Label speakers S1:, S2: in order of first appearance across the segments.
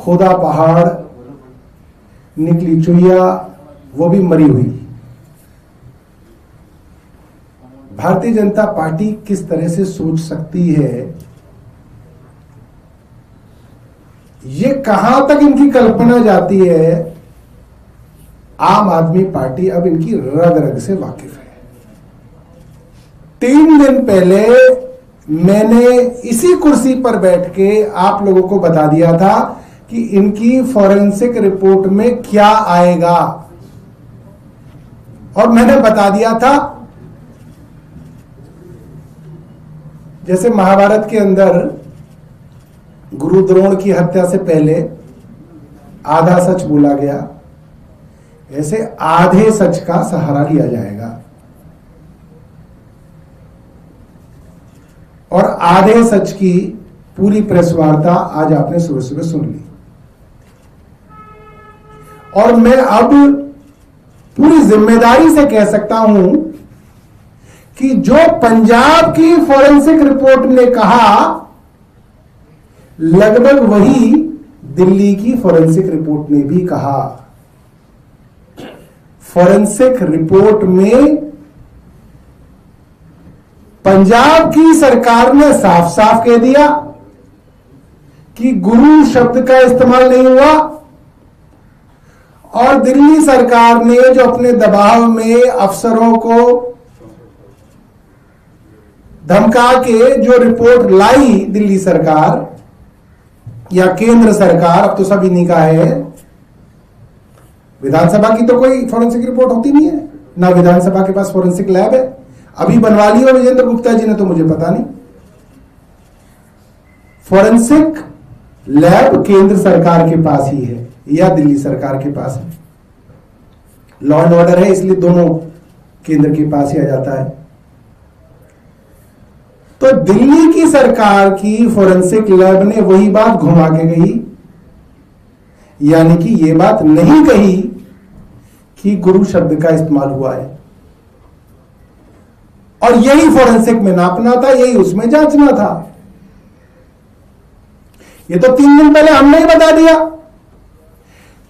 S1: खोदा पहाड़, निकली चुहिया, वो भी मरी हुई। भारतीय जनता पार्टी किस तरह से सोच सकती है, ये कहां तक इनकी कल्पना जाती है, आम आदमी पार्टी अब इनकी रग रग से वाकिफ है। 3 दिन पहले मैंने इसी कुर्सी पर बैठ के आप लोगों को बता दिया था कि इनकी फॉरेंसिक रिपोर्ट में क्या आएगा, और मैंने बता दिया था जैसे महाभारत के अंदर गुरु द्रोण की हत्या से पहले आधा सच बोला गया, ऐसे आधे सच का सहारा लिया जाएगा और आधे सच की पूरी प्रेस वार्ता आज आपने सुबह सुबह सुन ली। और मैं अब पूरी जिम्मेदारी से कह सकता हूं कि जो पंजाब की फॉरेंसिक रिपोर्ट ने कहा, लगभग वही दिल्ली की फॉरेंसिक रिपोर्ट ने भी कहा। फॉरेंसिक रिपोर्ट में पंजाब की सरकार ने साफ साफ कह दिया कि गुरु शब्द का इस्तेमाल नहीं हुआ, और दिल्ली सरकार ने जो अपने दबाव में अफसरों को धमका के जो रिपोर्ट लाई, दिल्ली सरकार या केंद्र सरकार, अब तो सब इन्हीं का है, विधानसभा की तो कोई फॉरेंसिक रिपोर्ट होती नहीं है, ना विधानसभा के पास फॉरेंसिक लैब है। अभी बनवा ली हो विजेंद्र गुप्ता जी ने, तो मुझे पता नहीं। फॉरेंसिक लैब केंद्र सरकार के पास ही है या दिल्ली सरकार के पास है। लॉ एंड ऑर्डर है, इसलिए दोनों केंद्र के पास ही आ जाता है। तो दिल्ली की सरकार की फॉरेंसिक लैब ने वही बात घुमा के गई, यानी कि यह बात नहीं कही कि गुरु शब्द का इस्तेमाल हुआ है, और यही फॉरेंसिक में नापना था, यही उसमें जांचना था। ये तो 3 दिन पहले हमने ही बता दिया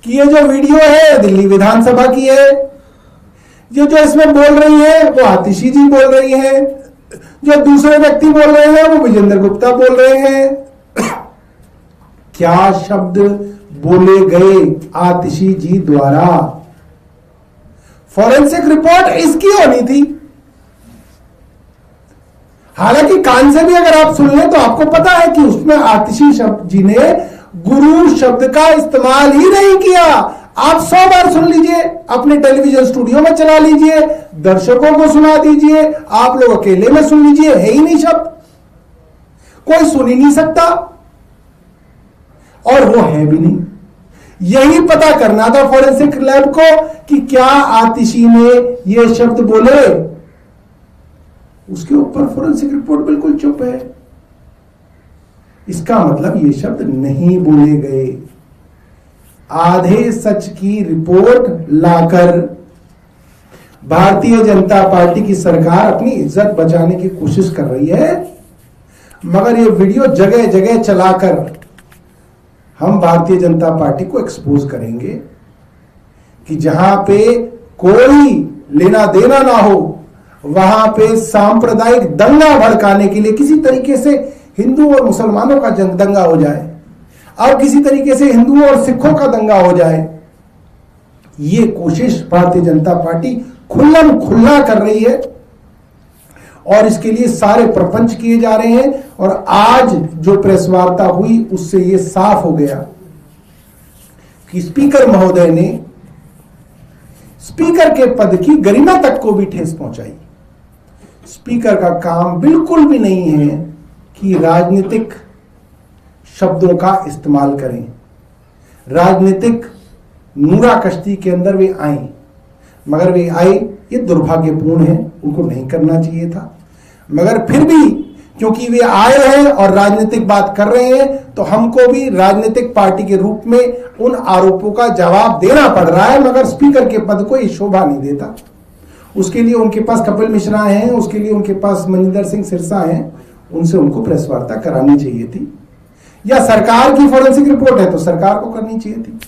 S1: कि ये जो वीडियो है दिल्ली विधानसभा की है, ये जो इसमें बोल रही है वो आतिशी जी बोल रही है, जो दूसरे व्यक्ति बोल रहे हैं वो विजेंद्र गुप्ता बोल रहे हैं। क्या शब्द बोले गए आतिशी जी द्वारा? फॉरेंसिक रिपोर्ट इसकी होनी थी। हालांकि कान से भी अगर आप सुन लें तो आपको पता है कि उसमें आतिशी जी ने गुरु शब्द का इस्तेमाल ही नहीं किया। आप 100 बार सुन लीजिए, अपने टेलीविजन स्टूडियो में चला लीजिए, दर्शकों को सुना दीजिए, आप लोग अकेले में सुन लीजिए, है ही नहीं शब्द, कोई सुन ही नहीं सकता, और वो है भी नहीं। यही पता करना था फॉरेंसिक लैब को कि क्या आतिशी ने ये शब्द बोले। उसके ऊपर फॉरेंसिक रिपोर्ट बिल्कुल चुप है। इसका मतलब ये शब्द नहीं बोले गए। आधे सच की रिपोर्ट लाकर भारतीय जनता पार्टी की सरकार अपनी इज्जत बचाने की कोशिश कर रही है, मगर ये वीडियो जगह जगह चलाकर हम भारतीय जनता पार्टी को एक्सपोज करेंगे कि जहां पे कोई लेना देना ना हो, वहां पे सांप्रदायिक दंगा भड़काने के लिए किसी तरीके से हिंदू और मुसलमानों का दंगा हो जाए, और किसी तरीके से हिंदुओं और सिखों का दंगा हो जाए, ये कोशिश भारतीय जनता पार्टी खुल्लम खुल्ला कर रही है, और इसके लिए सारे प्रपंच किए जा रहे हैं। और आज जो प्रेस वार्ता हुई उससे ये साफ हो गया कि स्पीकर महोदय ने स्पीकर के पद की गरिमा तक को भी ठेस पहुंचाई। स्पीकर का काम बिल्कुल भी नहीं है कि राजनीतिक शब्दों का इस्तेमाल करें, राजनीतिक नूरा कश्ती के अंदर वे आए, मगर वे आए, ये दुर्भाग्यपूर्ण है, उनको नहीं करना चाहिए था। मगर फिर भी क्योंकि वे आए हैं और राजनीतिक बात कर रहे हैं, तो हमको भी राजनीतिक पार्टी के रूप में उन आरोपों का जवाब देना पड़ रहा है, मगर स्पीकर के पद को ये शोभा नहीं देता। उसके लिए उनके पास कपिल मिश्रा हैं, उसके लिए उनके पास मनिंदर सिंह सिरसा हैं, उनसे उनको प्रेस वार्ता करानी चाहिए थी। या सरकार की फॉरेंसिक रिपोर्ट है तो सरकार को करनी चाहिए थी।